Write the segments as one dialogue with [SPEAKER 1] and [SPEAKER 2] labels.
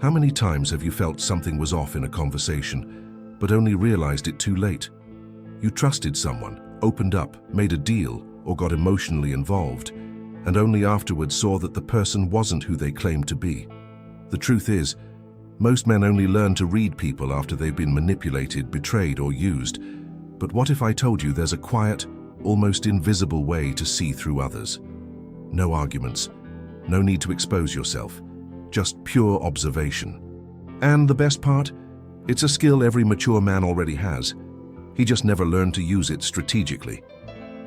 [SPEAKER 1] How many times have you felt something was off in a conversation, but only realized it too late? You trusted someone, opened up, made a deal, or got emotionally involved, and only afterwards saw that the person wasn't who they claimed to be. The truth is, most men only learn to read people after they've been manipulated, betrayed, or used. But what if I told you there's a quiet, almost invisible way to see through others? No arguments, no need to expose yourself, just pure observation. And the best part? It's a skill every mature man already has. He just never learned to use it strategically.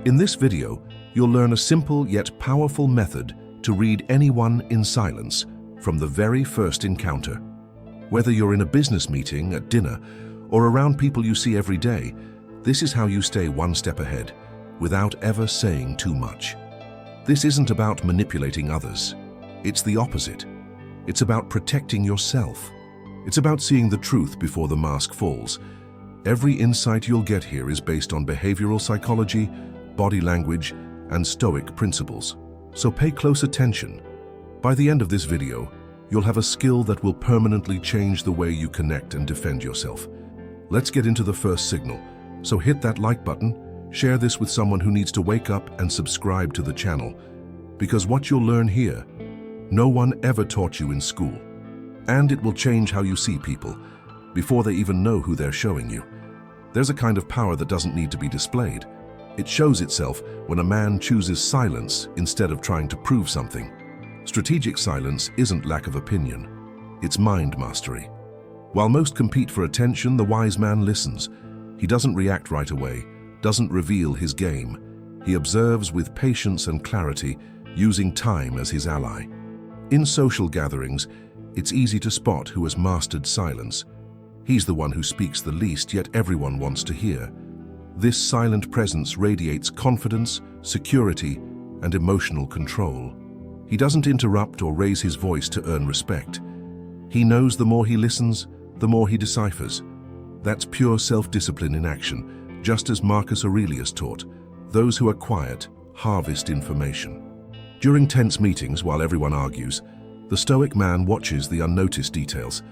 [SPEAKER 1] In this video, you'll learn a simple yet powerful method to read anyone in silence from the very first encounter. Whether you're in a business meeting, at dinner, or around people you see every day, this is how you stay one step ahead, without ever saying too much. This isn't about manipulating others. It's the opposite. It's about protecting yourself. It's about seeing the truth before the mask falls. Every insight you'll get here is based on behavioral psychology, body language, and stoic principles. So pay close attention. By the end of this video, you'll have a skill that will permanently change the way you connect and defend yourself. Let's get into the first signal. So hit that like button, share this with someone who needs to wake up, and subscribe to the channel. Because what you'll learn here, no one ever taught you in school. And it will change how you see people, before they even know who they're showing you. There's a kind of power that doesn't need to be displayed. It shows itself when a man chooses silence instead of trying to prove something. Strategic silence isn't lack of opinion, it's mind mastery. While most compete for attention, the wise man listens. He doesn't react right away, doesn't reveal his game. He observes with patience and clarity, using time as his ally. In social gatherings, it's easy to spot who has mastered silence. He's the one who speaks the least, yet everyone wants to hear. This silent presence radiates confidence, security, and emotional control. He doesn't interrupt or raise his voice to earn respect. He knows the more he listens, the more he deciphers. That's pure self-discipline in action, just as Marcus Aurelius taught. Those who are quiet harvest information. During tense meetings, while everyone argues, the stoic man watches the unnoticed details.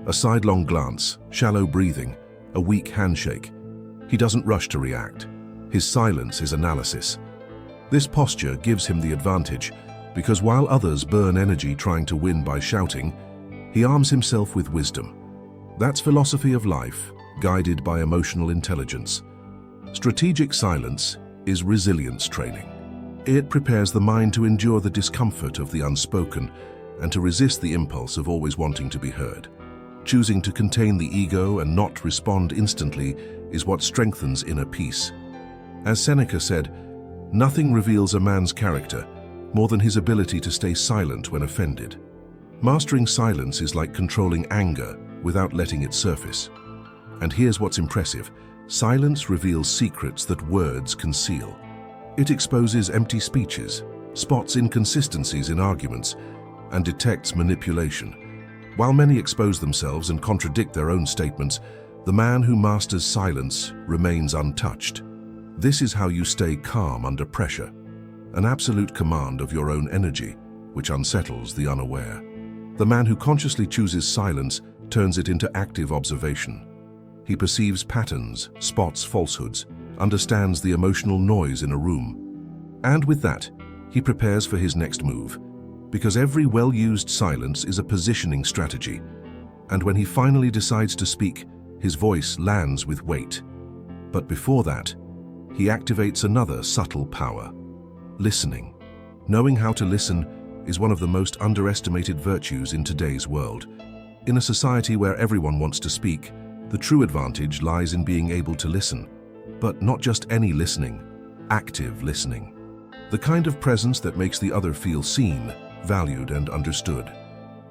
[SPEAKER 1] A sidelong glance, shallow breathing, a weak handshake. He doesn't rush to react. His silence is analysis. This posture gives him the advantage, because while others burn energy trying to win by shouting, he arms himself with wisdom. That's philosophy of life, guided by emotional intelligence. Strategic silence is resilience training. It prepares the mind to endure the discomfort of the unspoken and to resist the impulse of always wanting to be heard. Choosing to contain the ego and not respond instantly is what strengthens inner peace. As Seneca said, nothing reveals a man's character more than his ability to stay silent when offended. Mastering silence is like controlling anger without letting it surface. And here's what's impressive. Silence reveals secrets that words conceal. It exposes empty speeches, spots inconsistencies in arguments, and detects manipulation. While many expose themselves and contradict their own statements, the man who masters silence remains untouched. This is how you stay calm under pressure. An absolute command of your own energy, which unsettles the unaware. The man who consciously chooses silence turns it into active observation. He perceives patterns, spots falsehoods, understands the emotional noise in a room. And with that, he prepares for his next move, because every well-used silence is a positioning strategy. And when he finally decides to speak, his voice lands with weight. But before that, he activates another subtle power. Listening. Knowing how to listen is one of the most underestimated virtues in today's world. In a society where everyone wants to speak, the true advantage lies in being able to listen. But not just any listening, active listening. The kind of presence that makes the other feel seen, valued, and understood.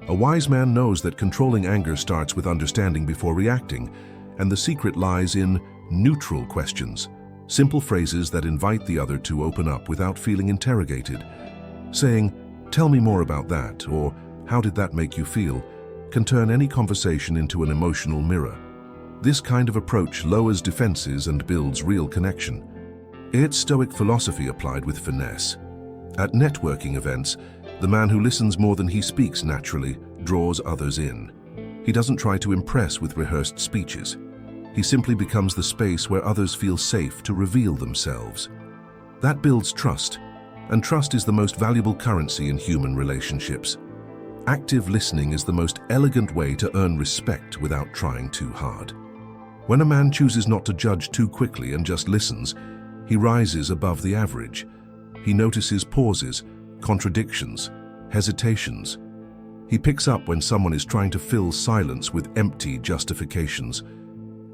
[SPEAKER 1] A wise man knows that controlling anger starts with understanding before reacting, and the secret lies in neutral questions. Simple phrases that invite the other to open up without feeling interrogated. Saying, "Tell me more about that," or "How did that make you feel?" can turn any conversation into an emotional mirror. This kind of approach lowers defenses and builds real connection. It's Stoic philosophy applied with finesse. At networking events, the man who listens more than he speaks naturally draws others in. He doesn't try to impress with rehearsed speeches. He simply becomes the space where others feel safe to reveal themselves. That builds trust, and trust is the most valuable currency in human relationships. Active listening is the most elegant way to earn respect without trying too hard. When a man chooses not to judge too quickly and just listens, he rises above the average. He notices pauses, contradictions, hesitations. He picks up when someone is trying to fill silence with empty justifications.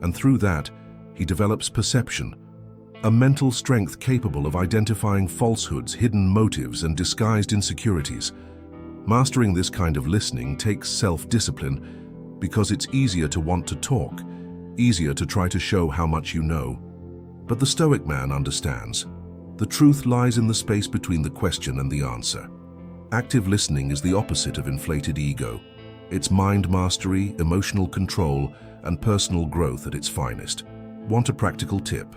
[SPEAKER 1] And through that, he develops perception, a mental strength capable of identifying falsehoods, hidden motives, and disguised insecurities. Mastering this kind of listening takes self-discipline because it's easier to want to talk, easier to try to show how much you know. But the Stoic man understands. The truth lies in the space between the question and the answer. Active listening is the opposite of inflated ego. It's mind mastery, emotional control, and personal growth at its finest. Want a practical tip?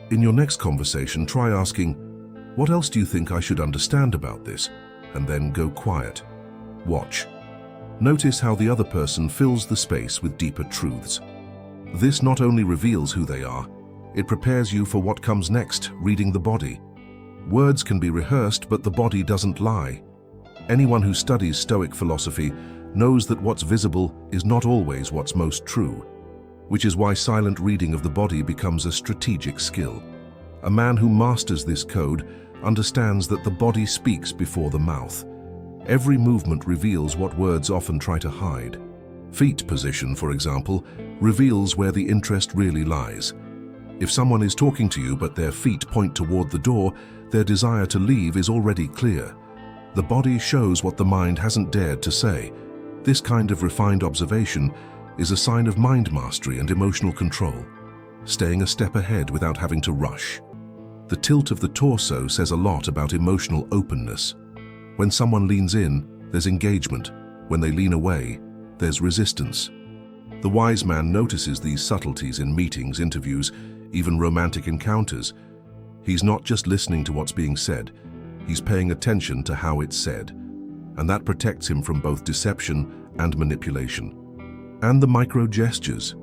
[SPEAKER 1] In your next conversation, try asking, "What else do you think I should understand about this?" And then go quiet. Watch. Notice how the other person fills the space with deeper truths. This not only reveals who they are, it prepares you for what comes next, reading the body. Words can be rehearsed, but the body doesn't lie. Anyone who studies Stoic philosophy knows that what's visible is not always what's most true, which is why silent reading of the body becomes a strategic skill. A man who masters this code understands that the body speaks before the mouth. Every movement reveals what words often try to hide. Feet position, for example, reveals where the interest really lies. If someone is talking to you but their feet point toward the door, their desire to leave is already clear. The body shows what the mind hasn't dared to say. This kind of refined observation is a sign of mind mastery and emotional control, staying a step ahead without having to rush. The tilt of the torso says a lot about emotional openness. When someone leans in, there's engagement. When they lean away, there's resistance. The wise man notices these subtleties in meetings, interviews, even romantic encounters. He's not just listening to what's being said, he's paying attention to how it's said. And that protects him from both deception and manipulation. And the micro gestures,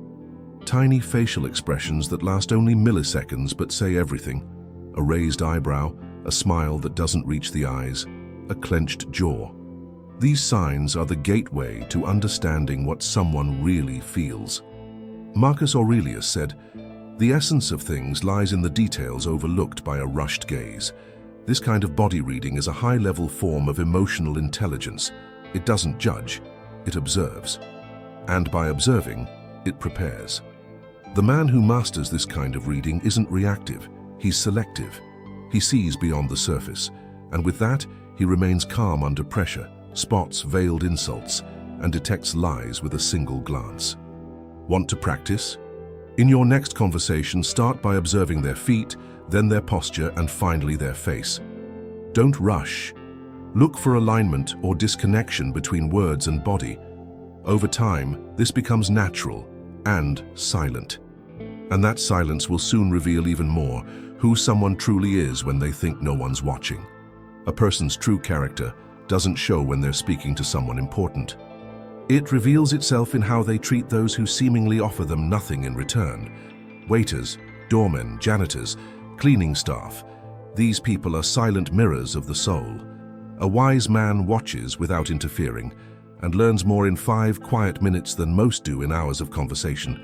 [SPEAKER 1] tiny facial expressions that last only milliseconds but say everything. A raised eyebrow, a smile that doesn't reach the eyes, a clenched jaw. These signs are the gateway to understanding what someone really feels. Marcus Aurelius said, "The essence of things lies in the details overlooked by a rushed gaze." This kind of body reading is a high-level form of emotional intelligence. It doesn't judge, it observes. And by observing, it prepares. The man who masters this kind of reading isn't reactive, he's selective. He sees beyond the surface, and with that, he remains calm under pressure, spots veiled insults, and detects lies with a single glance. Want to practice? In your next conversation, start by observing their feet, then their posture, and finally their face. Don't rush. Look for alignment or disconnection between words and body. Over time, this becomes natural and silent. And that silence will soon reveal even more who someone truly is when they think no one's watching. A person's true character doesn't show when they're speaking to someone important. It reveals itself in how they treat those who seemingly offer them nothing in return. Waiters, doormen, janitors, cleaning staff. These people are silent mirrors of the soul. A wise man watches without interfering and learns more in 5 quiet minutes than most do in hours of conversation.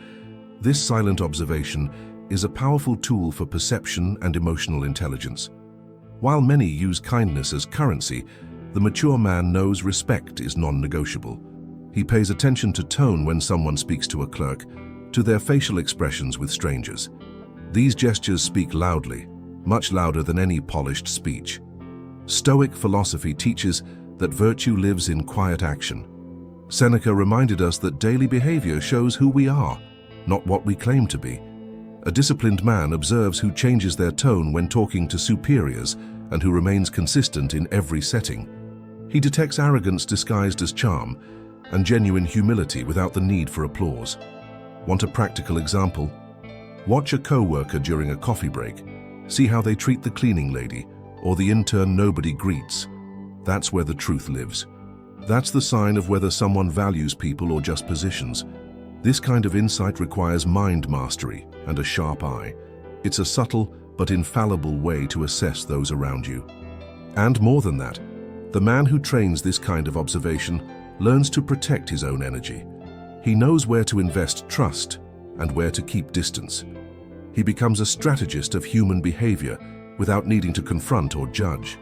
[SPEAKER 1] This silent observation is a powerful tool for perception and emotional intelligence. While many use kindness as currency, the mature man knows respect is non-negotiable. He pays attention to tone when someone speaks to a clerk, to their facial expressions with strangers. These gestures speak loudly, much louder than any polished speech. Stoic philosophy teaches that virtue lives in quiet action. Seneca reminded us that daily behavior shows who we are, not what we claim to be. A disciplined man observes who changes their tone when talking to superiors and who remains consistent in every setting. He detects arrogance disguised as charm and genuine humility without the need for applause. Want a practical example? Watch a co-worker during a coffee break. See how they treat the cleaning lady or the intern nobody greets. That's where the truth lives. That's the sign of whether someone values people or just positions. This kind of insight requires mind mastery and a sharp eye. It's a subtle but infallible way to assess those around you. And more than that, the man who trains this kind of observation learns to protect his own energy. He knows where to invest trust and where to keep distance. He becomes a strategist of human behavior without needing to confront or judge.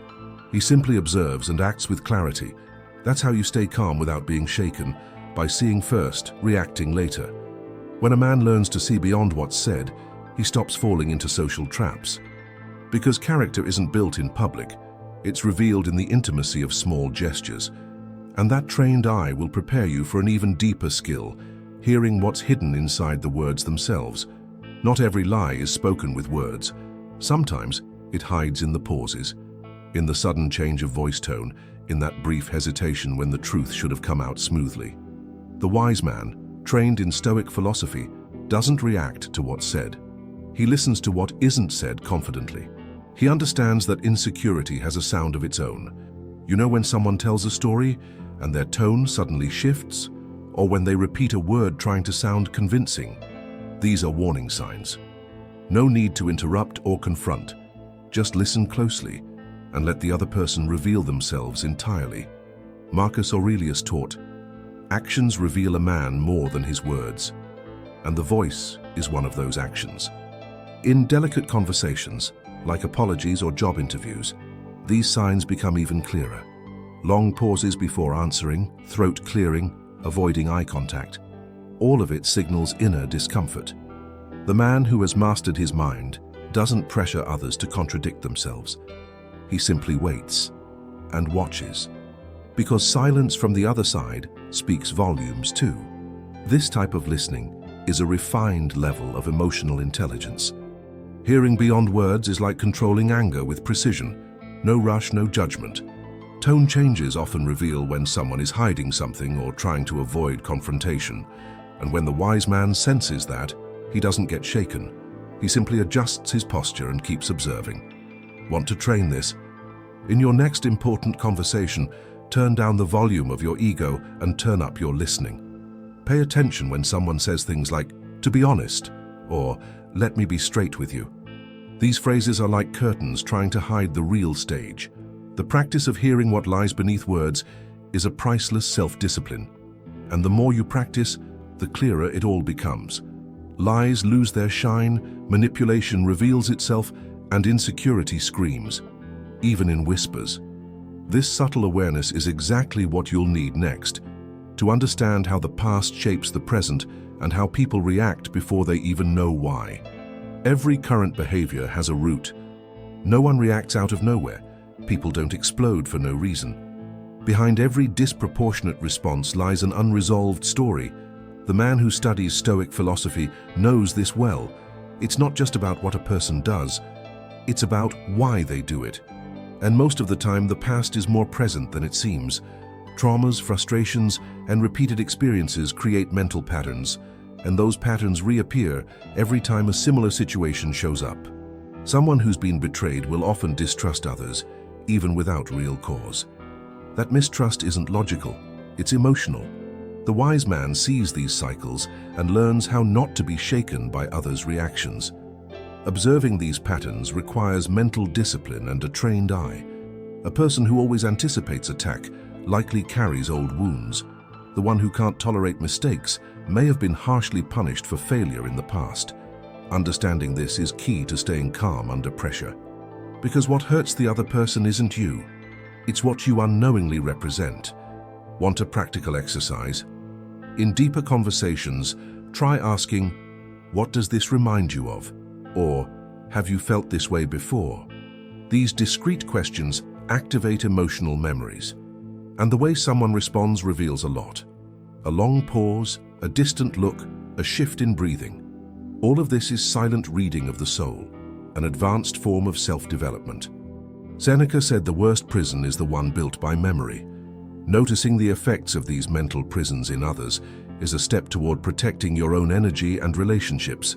[SPEAKER 1] He simply observes and acts with clarity. That's how you stay calm without being shaken, by seeing first, reacting later. When a man learns to see beyond what's said, he stops falling into social traps. Because character isn't built in public, it's revealed in the intimacy of small gestures. And that trained eye will prepare you for an even deeper skill, hearing what's hidden inside the words themselves. Not every lie is spoken with words. Sometimes it hides in the pauses, in the sudden change of voice tone, in that brief hesitation when the truth should have come out smoothly. The wise man, trained in stoic philosophy, doesn't react to what's said. He listens to what isn't said confidently. He understands that insecurity has a sound of its own. You know when someone tells a story and their tone suddenly shifts, or when they repeat a word trying to sound convincing? These are warning signs. No need to interrupt or confront. Just listen closely and let the other person reveal themselves entirely. Marcus Aurelius taught, "Actions reveal a man more than his words," and the voice is one of those actions. In delicate conversations, like apologies or job interviews, these signs become even clearer. Long pauses before answering, throat clearing, avoiding eye contact. All of it signals inner discomfort. The man who has mastered his mind doesn't pressure others to contradict themselves. He simply waits and watches, because silence from the other side speaks volumes too. This type of listening is a refined level of emotional intelligence. Hearing beyond words is like controlling anger with precision. No rush, no judgment. Tone changes often reveal when someone is hiding something or trying to avoid confrontation. And when the wise man senses that, he doesn't get shaken. He simply adjusts his posture and keeps observing. Want to train this? In your next important conversation, turn down the volume of your ego and turn up your listening. Pay attention when someone says things like, "to be honest," or "let me be straight with you." These phrases are like curtains trying to hide the real stage. The practice of hearing what lies beneath words is a priceless self-discipline. And the more you practice, the clearer it all becomes. Lies lose their shine, manipulation reveals itself, and insecurity screams, even in whispers. This subtle awareness is exactly what you'll need next, to understand how the past shapes the present and how people react before they even know why. Every current behavior has a root. No one reacts out of nowhere. People don't explode for no reason. Behind every disproportionate response lies an unresolved story. The man who studies Stoic philosophy knows this well. It's not just about what a person does, it's about why they do it. And most of the time, the past is more present than it seems. Traumas, frustrations, and repeated experiences create mental patterns, and those patterns reappear every time a similar situation shows up. Someone who's been betrayed will often distrust others, even without real cause. That mistrust isn't logical, it's emotional. The wise man sees these cycles and learns how not to be shaken by others' reactions. Observing these patterns requires mental discipline and a trained eye. A person who always anticipates attack likely carries old wounds. The one who can't tolerate mistakes may have been harshly punished for failure in the past. Understanding this is key to staying calm under pressure. Because what hurts the other person isn't you, it's what you unknowingly represent. Want a practical exercise? In deeper conversations, try asking, "What does this remind you of?" Or, "Have you felt this way before?" These discreet questions activate emotional memories. And the way someone responds reveals a lot. A long pause, a distant look, a shift in breathing. All of this is silent reading of the soul, an advanced form of self-development. Seneca said the worst prison is the one built by memory. Noticing the effects of these mental prisons in others is a step toward protecting your own energy and relationships.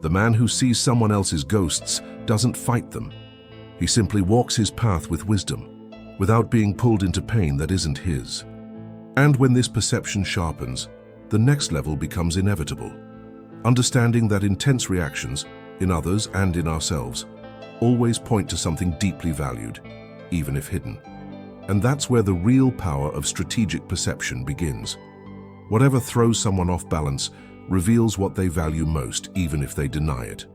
[SPEAKER 1] The man who sees someone else's ghosts doesn't fight them. He simply walks his path with wisdom, without being pulled into pain that isn't his. And when this perception sharpens, the next level becomes inevitable. Understanding that intense reactions, in others and in ourselves, always point to something deeply valued, even if hidden. And that's where the real power of strategic perception begins. Whatever throws someone off balance reveals what they value most, even if they deny it.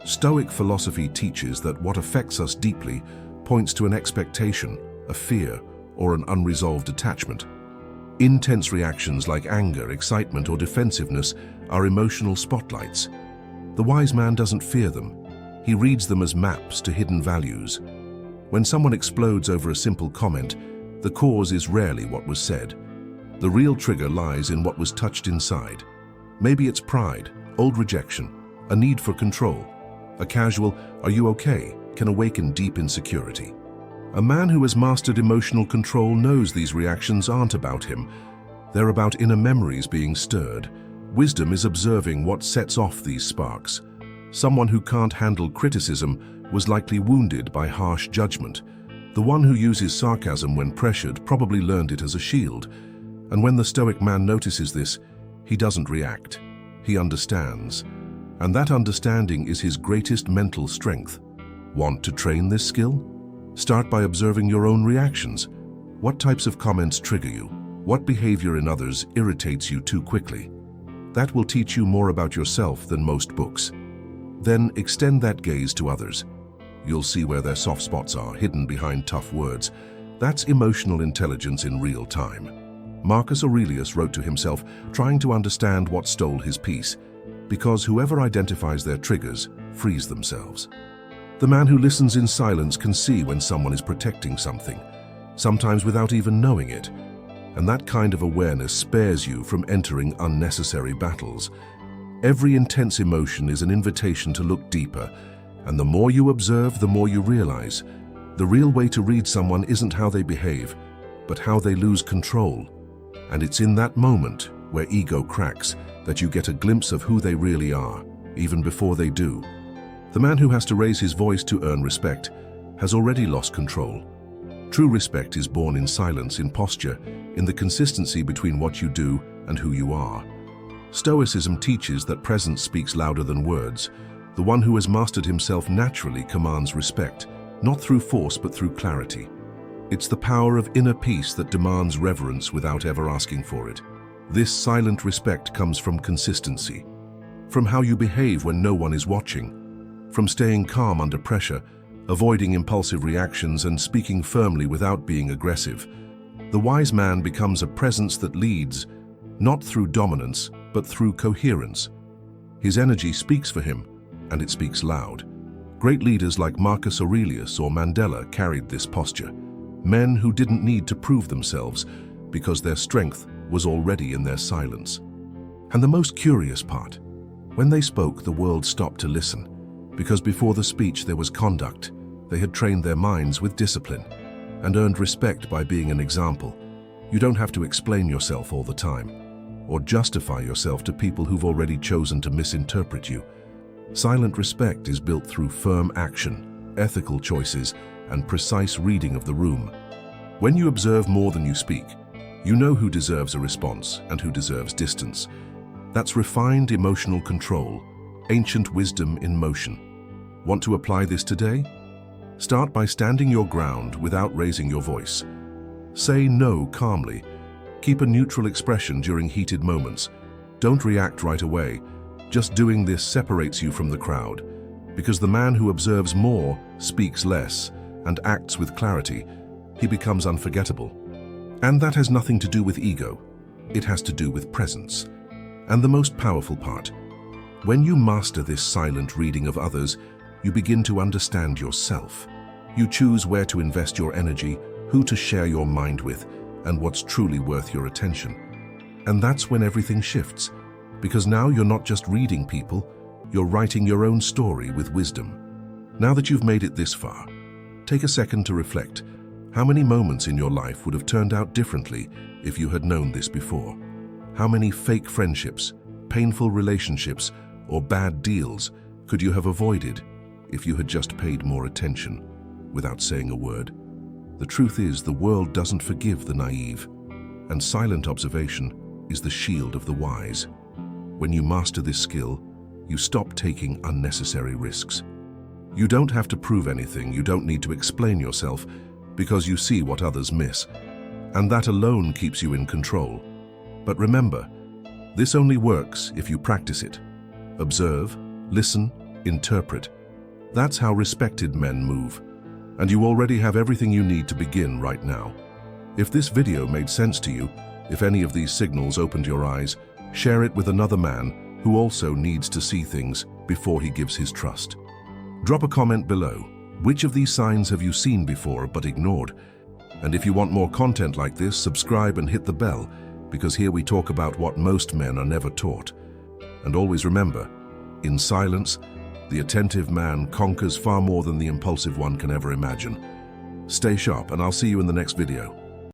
[SPEAKER 1] Stoic philosophy teaches that what affects us deeply points to an expectation, a fear, or an unresolved attachment. Intense reactions like anger, excitement, or defensiveness are emotional spotlights. The wise man doesn't fear them. He reads them as maps to hidden values. When someone explodes over a simple comment, the cause is rarely what was said. The real trigger lies in what was touched inside. Maybe it's pride, old rejection, a need for control. A casual, "Are you okay?" can awaken deep insecurity. A man who has mastered emotional control knows these reactions aren't about him. They're about inner memories being stirred. Wisdom is observing what sets off these sparks. Someone who can't handle criticism was likely wounded by harsh judgment. The one who uses sarcasm when pressured probably learned it as a shield. And when the Stoic man notices this, he doesn't react. He understands. And that understanding is his greatest mental strength. Want to train this skill? Start by observing your own reactions. What types of comments trigger you? What behavior in others irritates you too quickly? That will teach you more about yourself than most books. Then extend that gaze to others. You'll see where their soft spots are, hidden behind tough words. That's emotional intelligence in real time. Marcus Aurelius wrote to himself, trying to understand what stole his peace, because whoever identifies their triggers frees themselves. The man who listens in silence can see when someone is protecting something, sometimes without even knowing it. And that kind of awareness spares you from entering unnecessary battles. Every intense emotion is an invitation to look deeper, and the more you observe, the more you realize. The real way to read someone isn't how they behave, but how they lose control. And it's in that moment, where ego cracks, that you get a glimpse of who they really are, even before they do. The man who has to raise his voice to earn respect has already lost control. True respect is born in silence, in posture, in the consistency between what you do and who you are. Stoicism teaches that presence speaks louder than words. The one who has mastered himself naturally commands respect, not through force but through clarity. It's the power of inner peace that demands reverence without ever asking for it. This silent respect comes from consistency, from how you behave when no one is watching, from staying calm under pressure, avoiding impulsive reactions and speaking firmly without being aggressive. The wise man becomes a presence that leads, not through dominance, but through coherence. His energy speaks for him, and it speaks loud. Great leaders like Marcus Aurelius or Mandela carried this posture. Men who didn't need to prove themselves because their strength was already in their silence. And the most curious part, when they spoke, the world stopped to listen, because before the speech there was conduct. They had trained their minds with discipline and earned respect by being an example. You don't have to explain yourself all the time or justify yourself to people who've already chosen to misinterpret you. Silent respect is built through firm action, ethical choices, and precise reading of the room. When you observe more than you speak, you know who deserves a response and who deserves distance. That's refined emotional control, ancient wisdom in motion. Want to apply this today? Start by standing your ground without raising your voice. Say no calmly. Keep a neutral expression during heated moments. Don't react right away. Just doing this separates you from the crowd, because the man who observes more speaks less and acts with clarity. He becomes unforgettable. And that has nothing to do with ego. It has to do with presence. And the most powerful part, when you master this silent reading of others, you begin to understand yourself. You choose where to invest your energy, who to share your mind with, and what's truly worth your attention. And that's when everything shifts, because now you're not just reading people, you're writing your own story with wisdom. Now that you've made it this far, take a second to reflect. How many moments in your life would have turned out differently if you had known this before? How many fake friendships, painful relationships, or bad deals could you have avoided if you had just paid more attention without saying a word? The truth is, the world doesn't forgive the naive, And silent observation is the shield of the wise. When you master this skill, you stop taking unnecessary risks. You don't have to prove anything, you don't need to explain yourself, because you see what others miss. And that alone keeps you in control. But remember, this only works if you practice it. Observe, listen, interpret. That's how respected men move. And you already have everything you need to begin right now. If this video made sense to you, if any of these signals opened your eyes, share it with another man who also needs to see things before he gives his trust. Drop a comment below. Which of these signs have you seen before but ignored? And if you want more content like this, subscribe and hit the bell, because here we talk about what most men are never taught. And always remember, in silence, the attentive man conquers far more than the impulsive one can ever imagine. Stay sharp, and I'll see you in the next video.